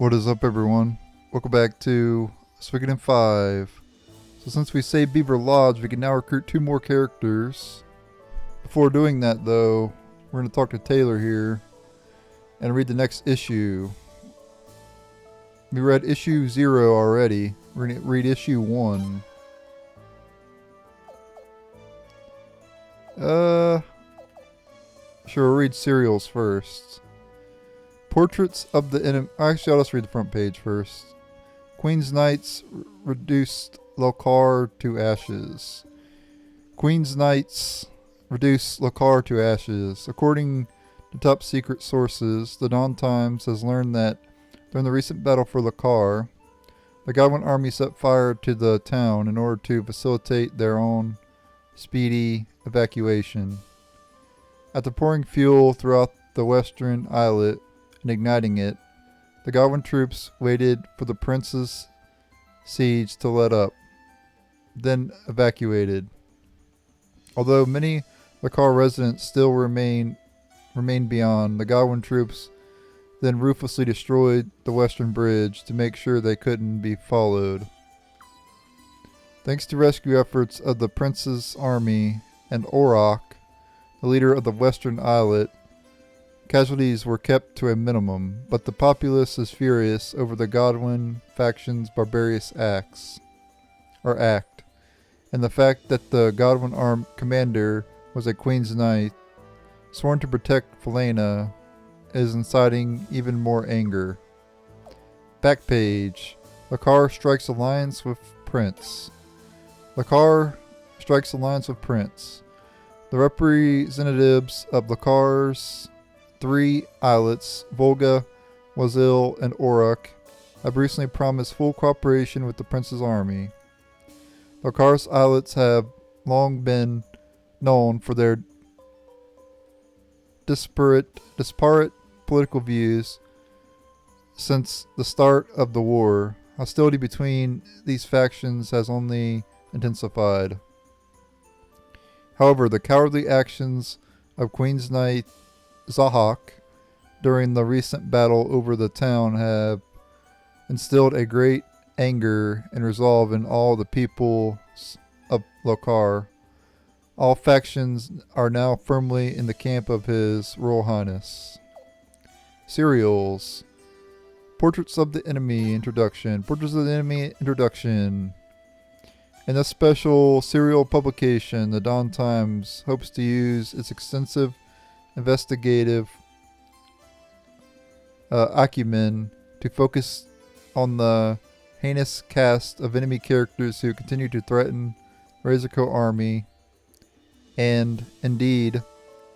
What is up, everyone? Welcome back to Suikoden 5. So since we saved Beaver Lodge, we can now recruit 2 more characters. Before doing that, though, we're going to talk to Taylor here and read the next issue. We read issue 0 already. We're going to read issue 1. Sure, we'll read serials first. Portraits of the enemy. Actually, I'll just read the front page first. Queen's Knights reduced Lokar to ashes. Queen's Knights reduce Lokar to ashes. According to top secret sources, the Dawn Times has learned that during the recent battle for Lokar, the Godwin army set fire to the town in order to facilitate their own speedy evacuation. After pouring fuel throughout the western islet and igniting it, the Godwin troops waited for the prince's siege to let up, then evacuated. Although many Lokar residents still remained beyond, the Godwin troops then ruthlessly destroyed the western bridge to make sure they couldn't be followed. Thanks to rescue efforts of the prince's army and Orok, the leader of the western islet, casualties were kept to a minimum, but the populace is furious over the Godwin faction's barbarous act, and the fact that the Godwin armed commander was a Queen's Knight, sworn to protect Felena, is inciting even more anger. Back page. Lokar strikes alliance with Prince. Lokar strikes alliance with Prince. The representatives of Lokar's 3 islets, Volga, Wazil, and Orok, have recently promised full cooperation with the Prince's army. Lokar's islets have long been known for their disparate political views since the start of the war. Hostility between these factions has only intensified. However, the cowardly actions of Queen's Knight Zahak during the recent battle over the town have instilled a great anger and resolve in all the people of Lokar. All factions are now firmly in the camp of His Royal Highness. Serials. Portraits of the Enemy Introduction. Portraits of the Enemy Introduction. In this special serial publication, the Dawn Times hopes to use its extensive investigative acumen to focus on the heinous cast of enemy characters who continue to threaten Razorcoat army and, indeed,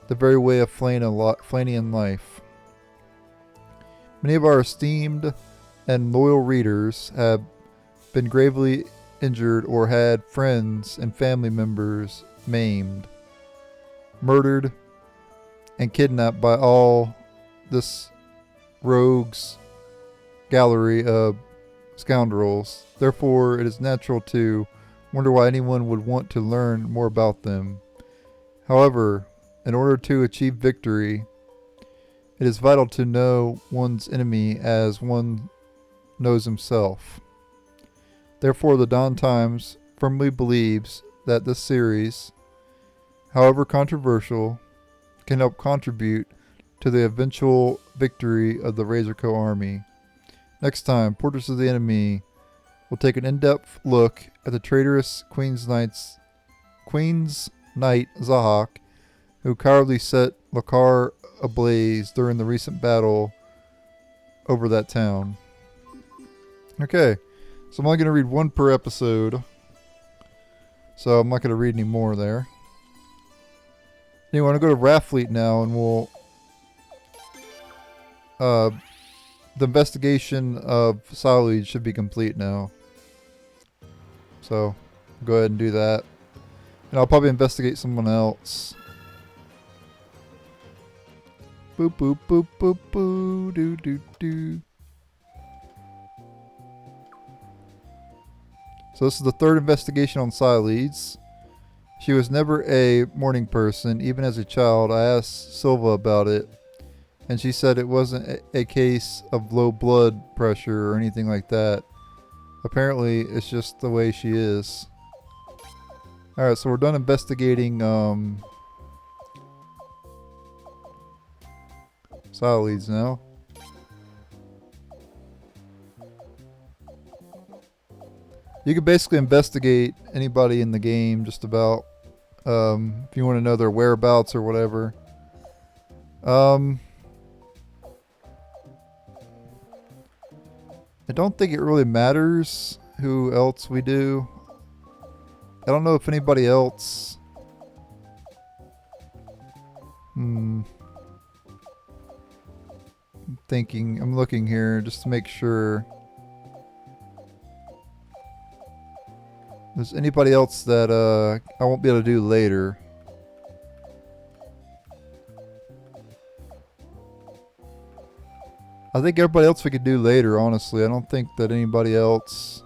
the very way of Flanian life. Many of our esteemed and loyal readers have been gravely injured or had friends and family members maimed, murdered, and kidnapped by all this rogues gallery of scoundrels. Therefore, it is natural to wonder why anyone would want to learn more about them. However, in order to achieve victory, it is vital to know one's enemy as one knows himself. Therefore, the Dawn Times firmly believes that this series, however controversial, can help contribute to the eventual victory of the Razorcoat army. Next time, Portraits of the Enemy will take an in-depth look at the traitorous Queen's Knight Zahak, who cowardly set Lokar ablaze during the recent battle over that town. Okay, so I'm only going to read 1 per episode, so I'm not going to read any more there. Anyway, I'm going to go to Rathfleet now, and we'll the investigation of Silage should be complete now. So, go ahead and do that. And I'll probably investigate someone else. Boop, boop, boop, boop, boo, doo, doo, doo. So this is the 3rd investigation on Silage. She was never a morning person. Even as a child, I asked Silva about it, And she said it wasn't a case of low blood pressure or anything like that. Apparently, it's just the way she is. Alright, so we're done investigating silo leads now. You can basically investigate anybody in the game, just about. If you want to know their whereabouts or whatever. I don't think it really matters who else we do. I don't know if anybody else... I'm looking here just to make sure. There's anybody else that I won't be able to do later. I think everybody else we could do later, honestly. I don't think that anybody else...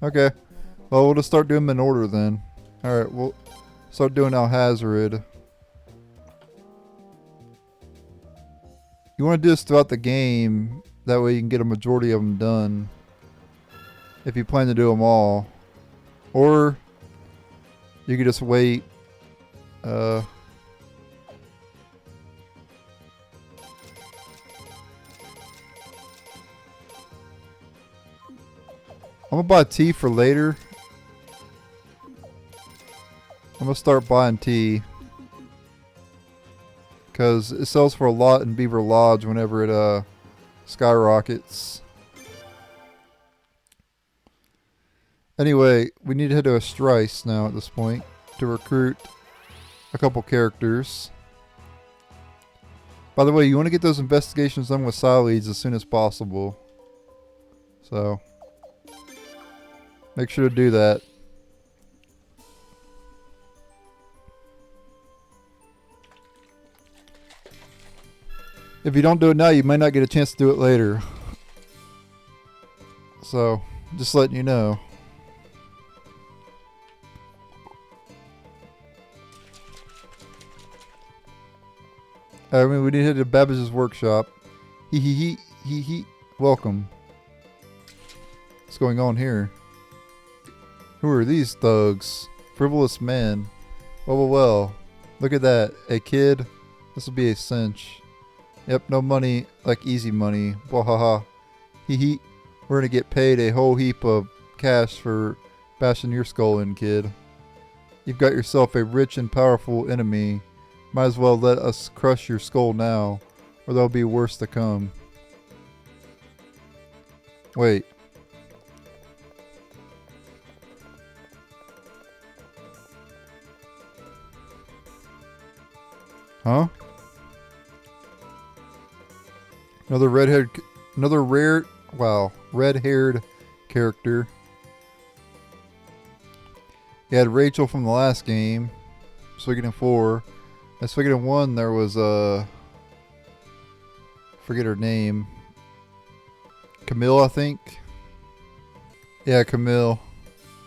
Okay. Well, we'll just start doing them in order then. Alright, we'll start doing Alhazred. You want to do this throughout the game. That way you can get a majority of them done. If you plan to do them all. Or you could just wait. I'm gonna buy tea for later. I'm gonna start buying tea. Because it sells for a lot in Beaver Lodge whenever it skyrockets. Anyway, we need to head to a Strice now at this point to recruit a couple characters. By the way, you want to get those investigations done with silo leads as soon as possible. So, make sure to do that. If you don't do it now, you might not get a chance to do it later. So, just letting you know. I mean, we need to head to Babbage's workshop. Hee. Welcome. What's going on here? Who are these thugs? Frivolous men. Well. Look at that. A kid? This will be a cinch. Yep, no money like easy money. Wahaha. Hee. We're gonna get paid a whole heap of cash for bashing your skull in, kid. You've got yourself a rich and powerful enemy. Might as well let us crush your skull now, or there'll be worse to come. Wait. Huh? Another red-haired character. You had Rachel from the last game. Suikoden 4. At Suikoden 1 there was forget her name. Camille, I think. Yeah, Camille.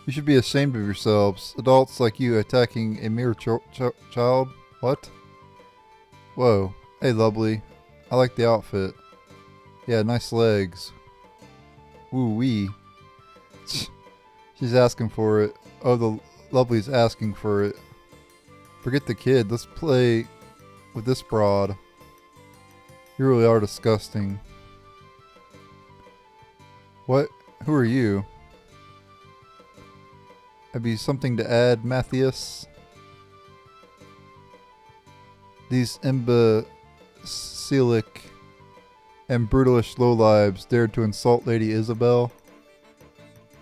You should be ashamed of yourselves. Adults like you attacking a mere child. What? Whoa. Hey, lovely. I like the outfit. Yeah, nice legs. Woo-wee. She's asking for it. Oh, the lovely's asking for it. Forget the kid. Let's play with this broad. You really are disgusting. What? Who are you? That'd be something to add, Mathias. These imbecilic and brutalish lowlives dared to insult Lady Isabel.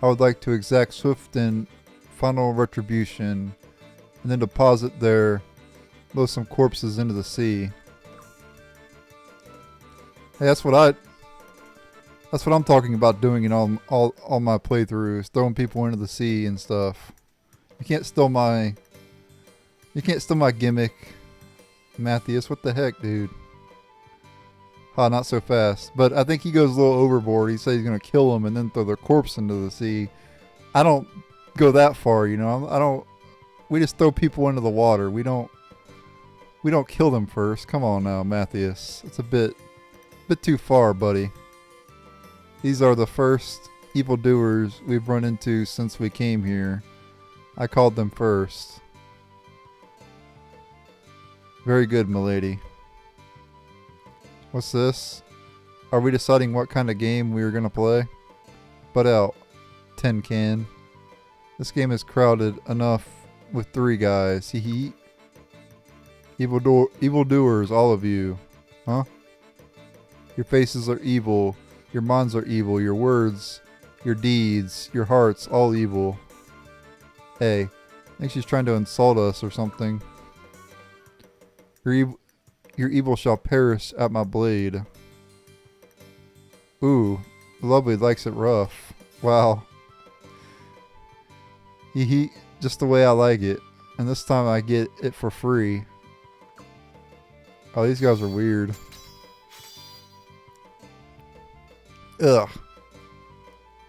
I would like to exact swift and final retribution, and then deposit their loathsome corpses into the sea. Hey, that's what I'm talking about doing in all my playthroughs, throwing people into the sea and stuff. You can't steal my gimmick, Mathias. What the heck, dude? Not so fast. But I think he goes a little overboard. He says he's going to kill them and then throw their corpse into the sea. I don't go that far, you know. I don't. We just throw people into the water. We don't kill them first. Come on now, Matthias. It's a bit too far, buddy. These are the first evildoers we've run into since we came here. I called them first. Very good, milady. What's this? Are we deciding what kind of game we are going to play? Butt out, tin can. This game is crowded enough with 3 guys. Hee hee. Evildoers, all of you. Huh? Your faces are evil. Your minds are evil. Your words, your deeds, your hearts, all evil. Hey, I think she's trying to insult us or something. Your evil shall perish at my blade. Ooh, lovely likes it rough. Wow. Hee hee, just the way I like it. And this time I get it for free. Oh, these guys are weird. Ugh.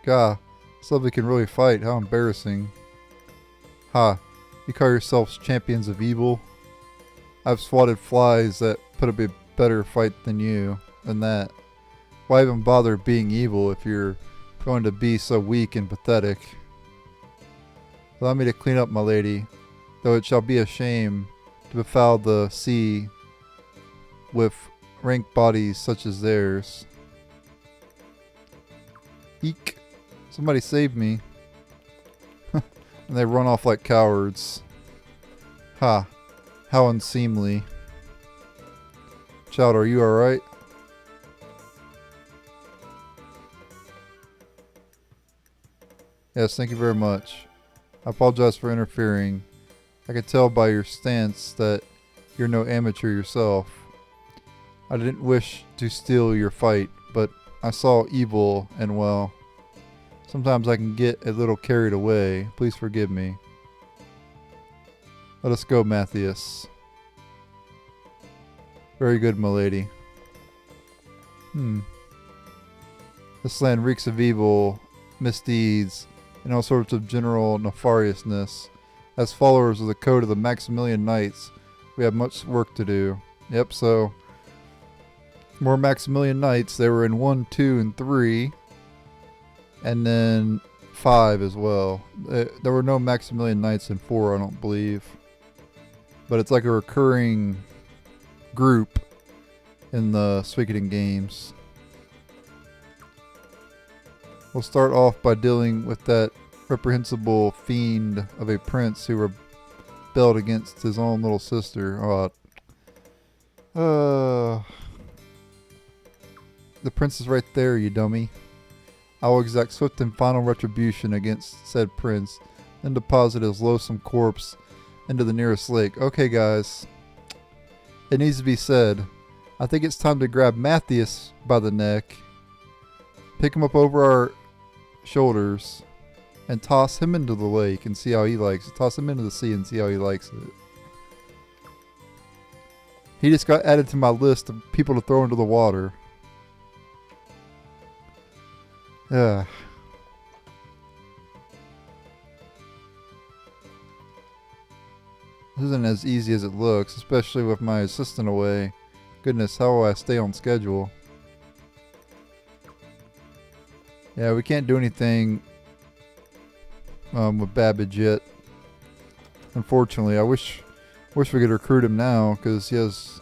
God, this lovely can really fight. How embarrassing. Ha, you call yourselves champions of evil? I've swatted flies that put up a better fight than you. Than that. Why even bother being evil if you're going to be so weak and pathetic? Allow me to clean up, my lady, though it shall be a shame to befoul the sea with rank bodies such as theirs. Eek. Somebody save me. And they run off like cowards. Ha. How unseemly. Child, are you alright? Yes, thank you very much. I apologize for interfering. I could tell by your stance that you're no amateur yourself. I didn't wish to steal your fight, but I saw evil and, well, sometimes I can get a little carried away. Please forgive me. Let us go, Matthias. Very good, milady. This land reeks of evil, misdeeds, and all sorts of general nefariousness. As followers of the code of the Maximilian Knights, we have much work to do. Yep, so more Maximilian Knights. They were in 1, 2, and 3. And then 5 as well. There were no Maximilian Knights in 4, I don't believe. But it's like a recurring group in the Suikoden games. We'll start off by dealing with that reprehensible fiend of a prince who rebelled against his own little sister. The prince is right there, you dummy. I will exact swift and final retribution against said prince, then deposit his loathsome corpse into the nearest lake. Okay, guys. It needs to be said. I think it's time to grab Matthias by the neck, pick him up over our shoulders, and toss him into the lake and see how he likes it. Toss him into the sea and see how he likes it. He just got added to my list of people to throw into the water. Yeah. This isn't as easy as it looks, especially with my assistant away. Goodness, how will I stay on schedule? Yeah, we can't do anything with Babbage yet. Unfortunately, I wish we could recruit him now because he has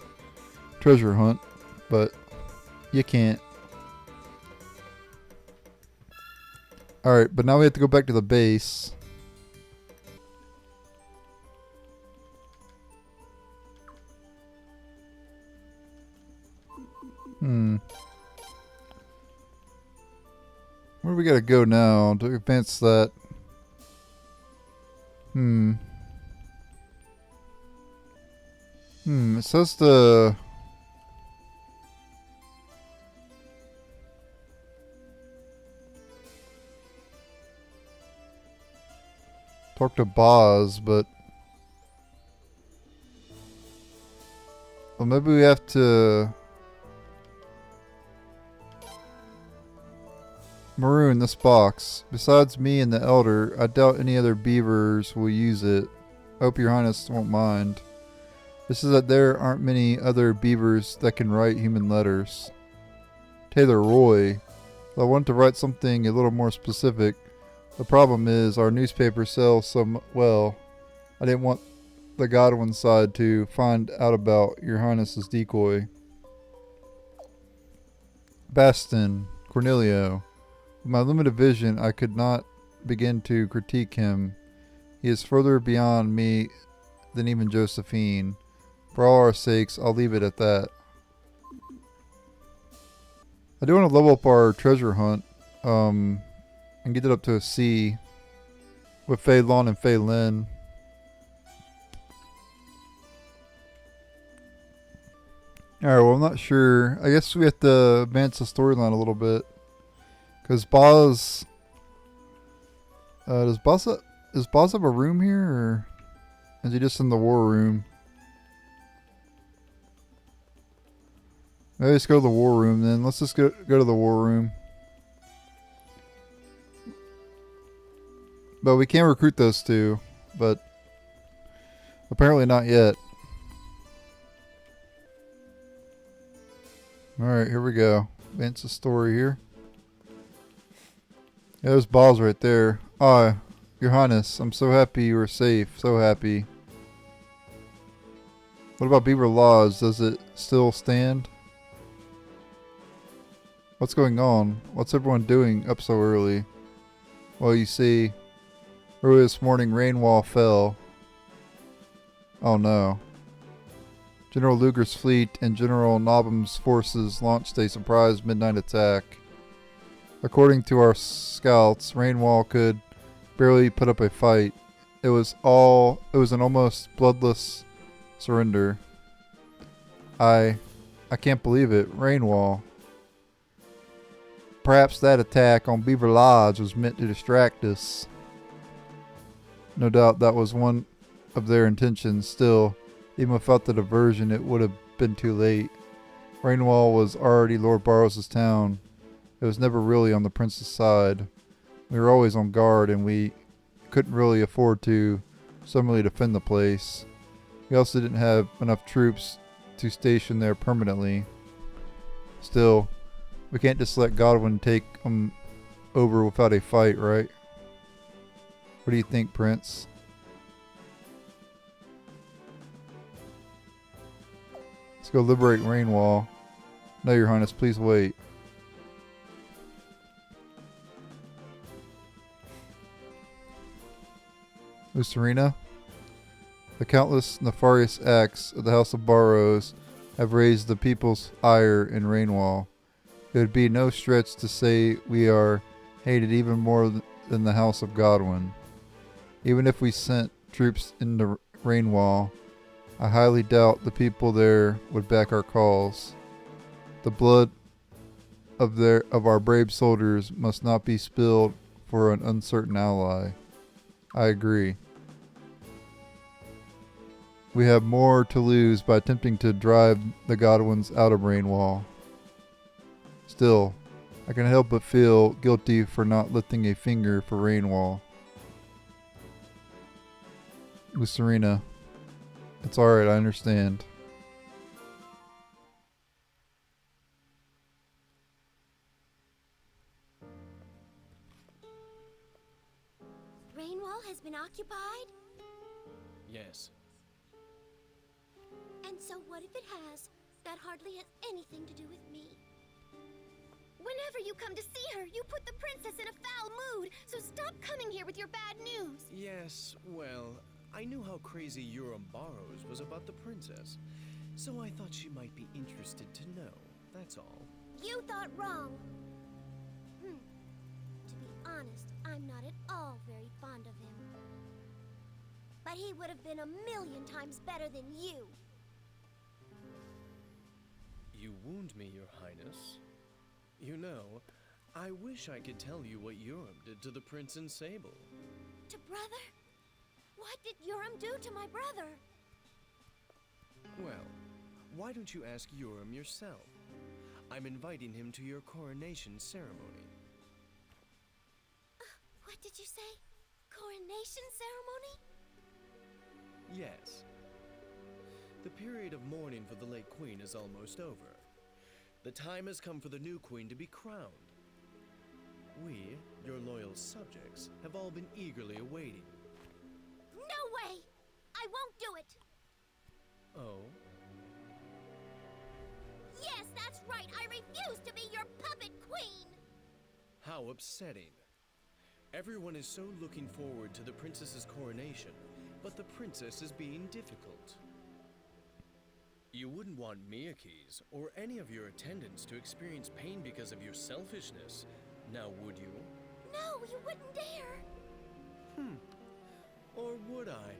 treasure hunt, but you can't. Alright, but now we have to go back to the base. Where do we gotta go now to advance that? It says to talk to Boz, but well, maybe we have to Maroon, this box. Besides me and the Elder, I doubt any other beavers will use it. I hope your highness won't mind. This is that there aren't many other beavers that can write human letters. Taylor Roy. I want to write something a little more specific. The problem is our newspaper sells so well. I didn't want the Godwin side to find out about your highness's decoy. Baston. Cornelio. With my limited vision, I could not begin to critique him. He is further beyond me than even Josephine. For all our sakes, I'll leave it at that. I do want to level up our treasure hunt, and get it up to a C with Fei Lon and Fei Lin. Alright, well I'm not sure. I guess we have to advance the storyline a little bit. Because Boz... does Boz have a room here, or is he just in the war room? Maybe let's go to the war room then. Let's just go to the war room. But we can recruit those two, but apparently not yet. Alright, here we go. Advance the story here. Yeah, there's Boz right there. Ah, your highness, I'm so happy you are safe. So happy. What about Beaver Lodge? Does it still stand? What's going on? What's everyone doing up so early? Well, you see, early this morning rainfall fell. Oh no. General Luger's fleet and General Nobham's forces launched a surprise midnight attack. According to our scouts, Rainwall could barely put up a fight. It was an almost bloodless surrender. I can't believe it. Rainwall. Perhaps that attack on Beaver Lodge was meant to distract us. No doubt that was one of their intentions. Still, even without the diversion, it would have been too late. Rainwall was already Lord Barrows' town. It was never really on the prince's side. We were always on guard, and we couldn't really afford to suddenly defend the place. We also didn't have enough troops to station there permanently. Still, we can't just let Godwin take them over without a fight, right? What do you think, Prince? Let's go liberate Rainwall. No, your highness, please wait. Serena, the countless nefarious acts of the House of Barrows have raised the people's ire in Rainwall. It would be no stretch to say we are hated even more than the House of Godwin. Even if we sent troops into Rainwall, I highly doubt the people there would back our cause. The blood of our brave soldiers must not be spilled for an uncertain ally. I agree. We have more to lose by attempting to drive the Godwins out of Rainwall. Still, I can help but feel guilty for not lifting a finger for Rainwall. With Serena, it's alright, I understand. Rainwall has been occupied? Yes. And so what if it has? That hardly has anything to do with me. Whenever you come to see her, you put the princess in a foul mood, so stop coming here with your bad news. Yes, well, I knew how crazy Yugioh Barrows was about the princess, so I thought she might be interested to know, that's all. You thought wrong. To be honest, I'm not at all very fond of him. But he would have been a million times better than you. You wound me, Your Highness. You know, I wish I could tell you what Yugioh did to the Prince and Sable. To brother? What did Yugioh do to my brother? Well, why don't you ask Yugioh yourself? I'm inviting him to your coronation ceremony. What did you say? Coronation ceremony? Yes. The period of mourning for the late queen is almost over. The time has come for the new queen to be crowned. We, your loyal subjects, have all been eagerly awaiting. No way! I won't do it! Oh? Yes, that's right! I refuse to be your puppet queen! How upsetting. Everyone is so looking forward to the princess's coronation, but the princess is being difficult. You wouldn't want Miyakis or any of your attendants to experience pain because of your selfishness, now would you? No, you wouldn't dare! Or would I?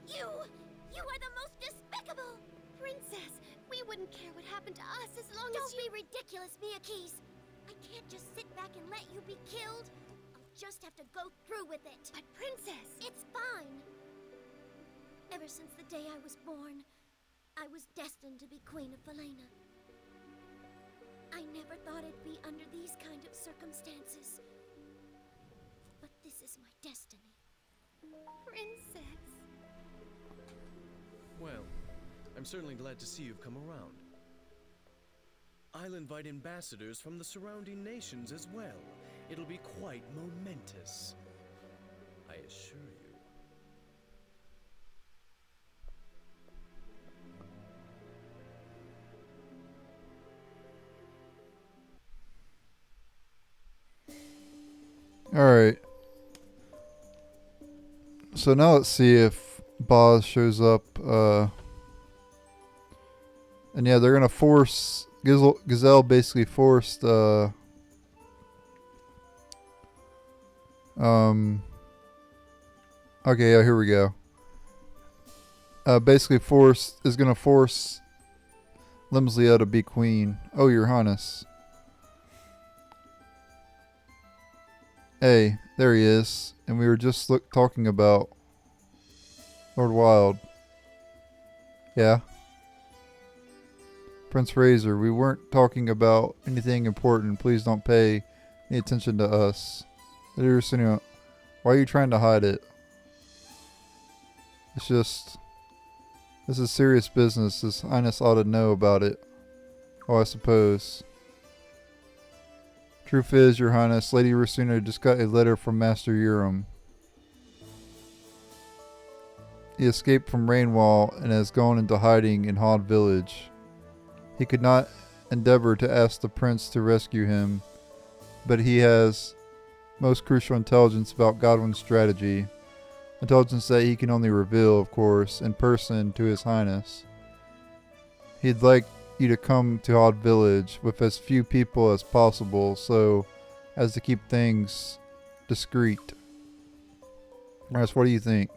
You are the most despicable! Princess, we wouldn't care what happened to us as long as you— Don't be ridiculous, Miyakis! I can't just sit back and let you be killed. I'll just have to go through with it. But Princess! It's fine. Ever since the day I was born, I was destined to be Queen of Valena. I never thought it'd be under these kind of circumstances. But this is my destiny. Princess. Well, I'm certainly glad to see you've come around. I'll invite ambassadors from the surrounding nations as well. It'll be quite momentous, I assure you. Alright. So now let's see if Boz shows up. And yeah, they're gonna force... Gazelle basically forced... Okay, yeah, here we go. Basically is gonna force Limslia to be queen. Oh, your highness. Hey, there he is. And we were just talking about Lord Wild. Yeah. Prince Razor, we weren't talking about anything important. Please don't pay any attention to us. Lady Rosina, why are you trying to hide it? It's just... This is serious business. His Highness ought to know about it. Oh, I suppose. Truth is, Your Highness, Lady Rosina just got a letter from Master Urim. He escaped from Rainwall and has gone into hiding in Hod Village. He could not endeavor to ask the prince to rescue him, but he has most crucial intelligence about Godwin's strategy. Intelligence that he can only reveal, of course, in person to His Highness. He'd like you to come to Hod Village with as few people as possible so as to keep things discreet. Ras, what do you think?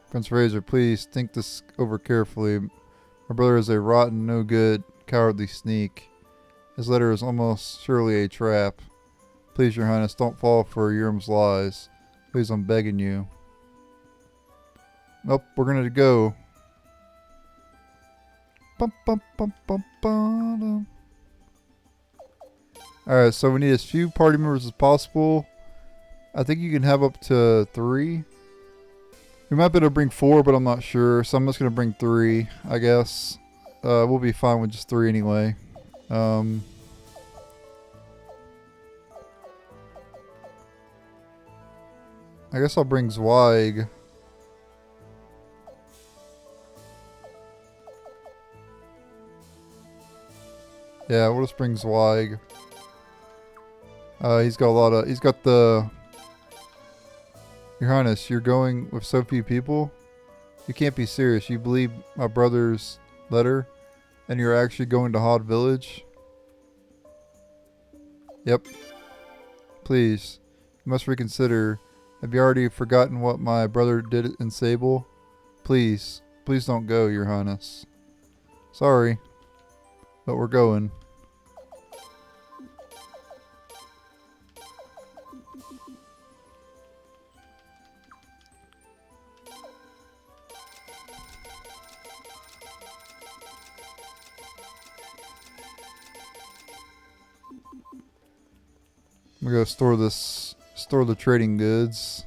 Prince Razor, please think this over carefully. My brother is a rotten, no good, cowardly sneak. His letter is almost surely a trap. Please, Your Highness, don't fall for Urim's lies. Please, I'm begging you. Nope, we're gonna go. Alright, so we need as few party members as possible. I think you can have up to 3. We might be able to bring 4, but I'm not sure. So I'm just going to bring 3, I guess. We'll be fine with just 3 anyway. I guess I'll bring Zweig. Yeah, we'll just bring Zweig. He's got the... Your Highness, you're going with so few people? You can't be serious. You believe my brother's letter? And you're actually going to Hod Village? Yep. Please. You must reconsider. Have you already forgotten what my brother did in Sable? Please. Please don't go, Your Highness. Sorry. But we're going. I'm gonna go store the trading goods.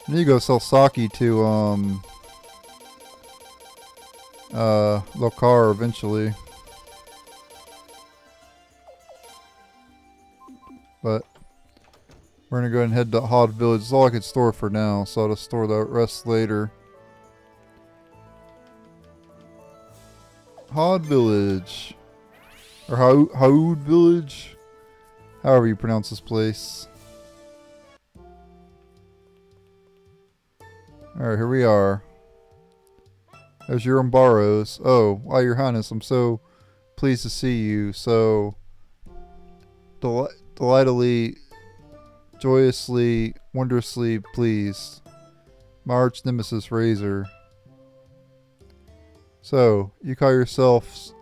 I need to go sell sake to Lokar eventually. But we're gonna go ahead and head to Hod Village. It's all I could store for now, so I'll just store the rest later. Hod Village. Or Haud Village. However you pronounce this place. Alright, here we are. There's your Umbaros. Oh, wow, Your Highness, I'm so pleased to see you. So delightedly, joyously, wondrously pleased. My arch nemesis Razor. So, you call yourself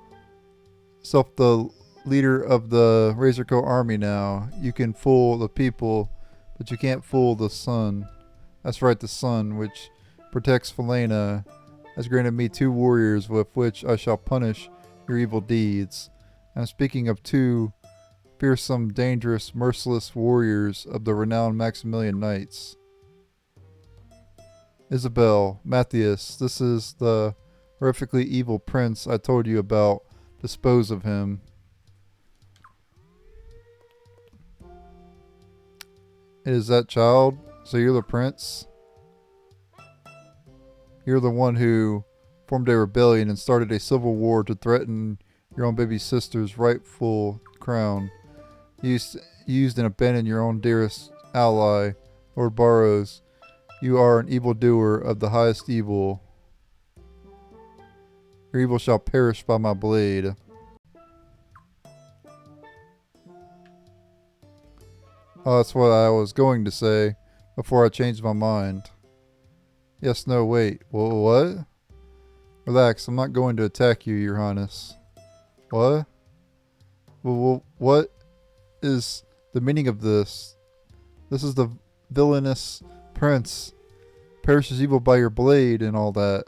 the leader of the Razor Co army now. You can fool the people, but you can't fool the sun. That's right, the sun, which protects Felena, has granted me 2 warriors with which I shall punish your evil deeds. I'm speaking of 2 fearsome, dangerous, merciless warriors of the renowned Maximilian Knights. Isabel, Mathias, this is the horrifically evil prince I told you about. Dispose of him. It is that child? So you're the prince? You're the one who formed a rebellion and started a civil war to threaten your own baby sister's rightful crown. You used and abandoned your own dearest ally, Lord Barrows. You are an evildoer of the highest evil. Your evil shall perish by my blade. Oh, that's what I was going to say before I changed my mind. Yes, no, wait. Well, what? Relax, I'm not going to attack you, Your Highness. What? Well, what is the meaning of this? This is the villainous prince. Perishes evil by your blade and all that.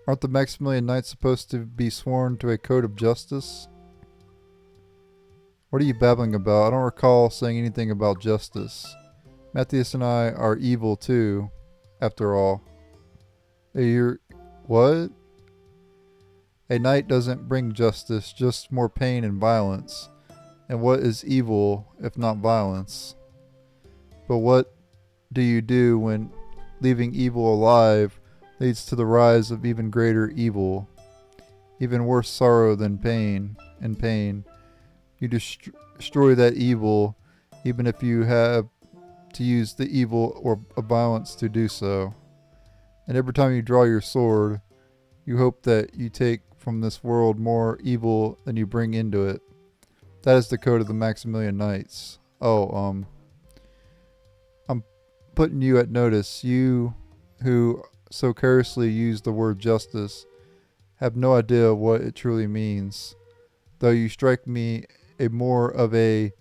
Aren't the Maximilian Knights supposed to be sworn to a code of justice? What are you babbling about? I don't recall saying anything about justice. Mathias and I are evil too, after all. You're... what? A knight doesn't bring justice, just more pain and violence. And what is evil, if not violence? But what do you do when leaving evil alive leads to the rise of even greater evil? Even worse sorrow than pain, and pain. You destroy that evil, even if you have to use the evil or violence to do so. And every time you draw your sword, you hope that you take from this world more evil than you bring into it. That is the code of the Maximilian Knights. Oh, I'm putting you at notice. You who so carelessly use the word justice have no idea what it truly means. Though you strike me more of a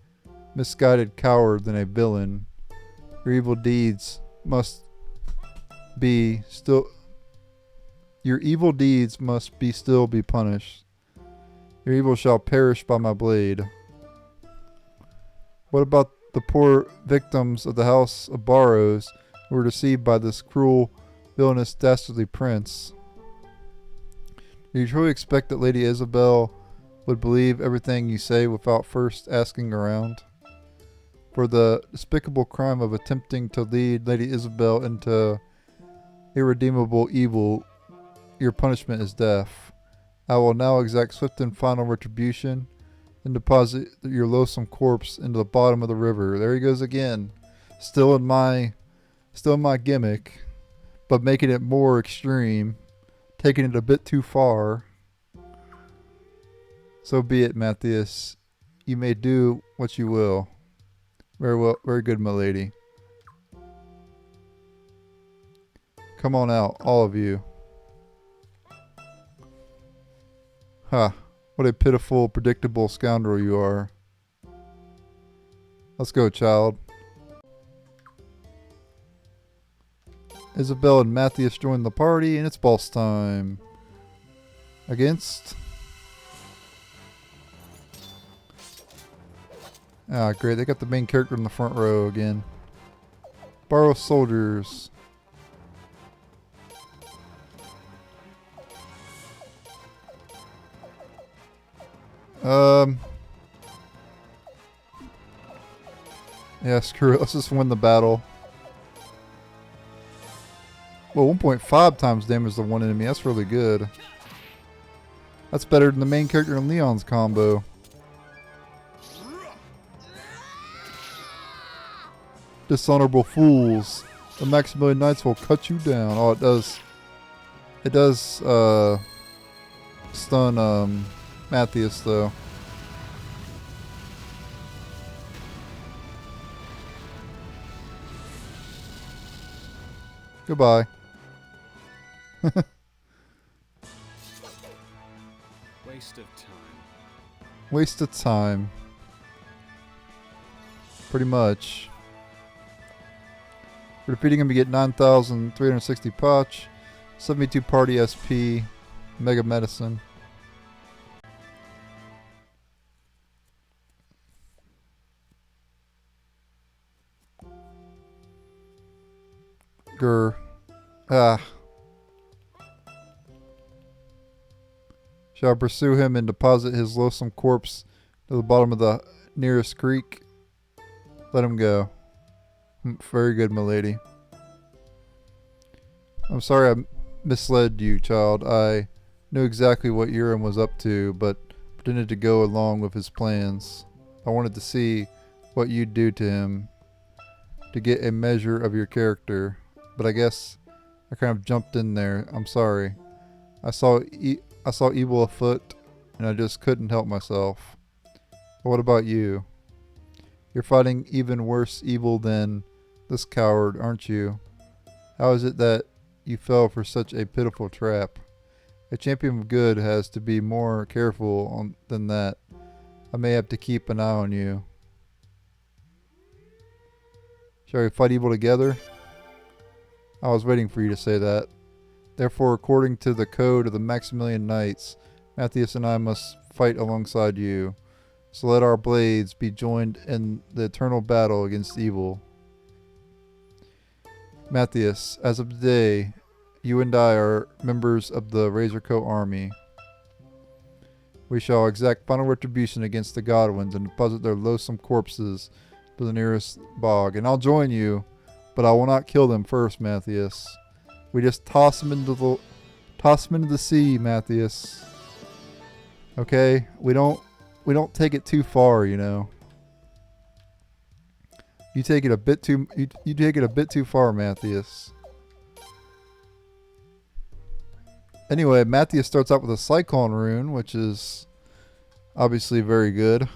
misguided coward than a villain. Your evil deeds must be still punished. Your evil shall perish by my blade. What about the poor victims of the house of Barrows who were deceived by this cruel, villainous, dastardly prince? Do you truly expect that Lady Isabel would believe everything you say without first asking around? For the despicable crime of attempting to lead Lady Isabel into irredeemable evil, your punishment is death. I will now exact swift and final retribution and deposit your loathsome corpse into the bottom of the river. There he goes again. Still in my gimmick, but making it more extreme, taking it a bit too far. So be it, Mathias. You may do what you will. Very well, very good, my lady. Come on out, all of you. Ha, what a pitiful, predictable scoundrel you are. Let's go, child. Isabel and Mathias join the party, and it's boss time. Against... Ah, great. They got the main character in the front row again. Borrow soldiers. Yeah, screw it. Let's just win the battle. Well, 1.5 times damage to one enemy. That's really good. That's better than the main character in Leon's combo. Dishonorable fools. The Maximilian Knights will cut you down. Oh, it does. It does stun Mathias though. Goodbye. Waste of time. Waste of time. Pretty much. For defeating him, you get 9,360 potch, 72 party SP, Mega Medicine. Grr. Ah. Shall I pursue him and deposit his loathsome corpse to the bottom of the nearest creek? Let him go. Very good, milady. I'm sorry I misled you, child. I knew exactly what Urim was up to, but pretended to go along with his plans. I wanted to see what you'd do to him, to get a measure of your character. But I guess I kind of jumped in there. I'm sorry. I saw evil afoot, and I just couldn't help myself. But what about you? You're fighting even worse evil than this coward, aren't you? How is it that you fell for such a pitiful trap? A champion of good has to be more careful than that. I may have to keep an eye on you. Shall we fight evil together? I was waiting for you to say that. Therefore, according to the code of the Maximilian Knights, Mathias and I must fight alongside you. So let our blades be joined in the eternal battle against evil. Mathias, as of today, you and I are members of the Razorcoat army. We shall exact final retribution against the Godwins and deposit their loathsome corpses to the nearest bog. And I'll join you, but I will not kill them first, Mathias. We just toss them into the sea, Mathias. Okay? We don't take it too far, you know. You take it a bit too you take it a bit too far, Mathias. Anyway, Mathias starts out with a Cyclone rune, which is obviously very good.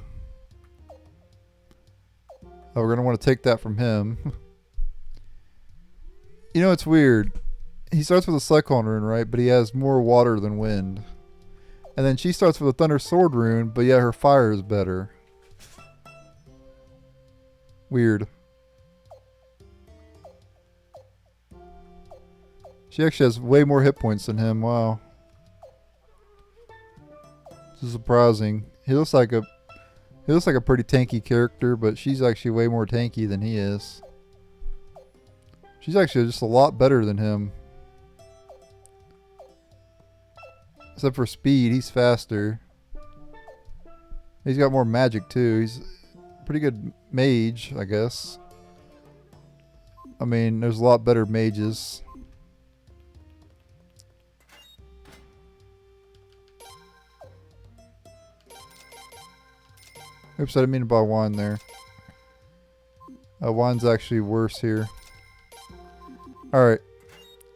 Oh, we're going to want to take that from him. You know, it's weird. He starts with a Cyclone rune, right? But he has more water than wind. And then she starts with a Thunder Sword rune, but yet her fire is better. Weird. She actually has way more hit points than him. Wow. This is surprising. He looks like a pretty tanky character, but she's actually way more tanky than he is. She's actually just a lot better than him. Except for speed, he's faster. He's got more magic too. He's a pretty good mage, I guess. I mean, there's a lot better mages. Oops, I didn't mean to buy wine there. Wine's actually worse here. Alright.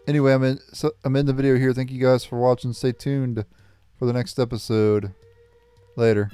Anyway, I'm in the video here. Thank you guys for watching. Stay tuned for the next episode. Later.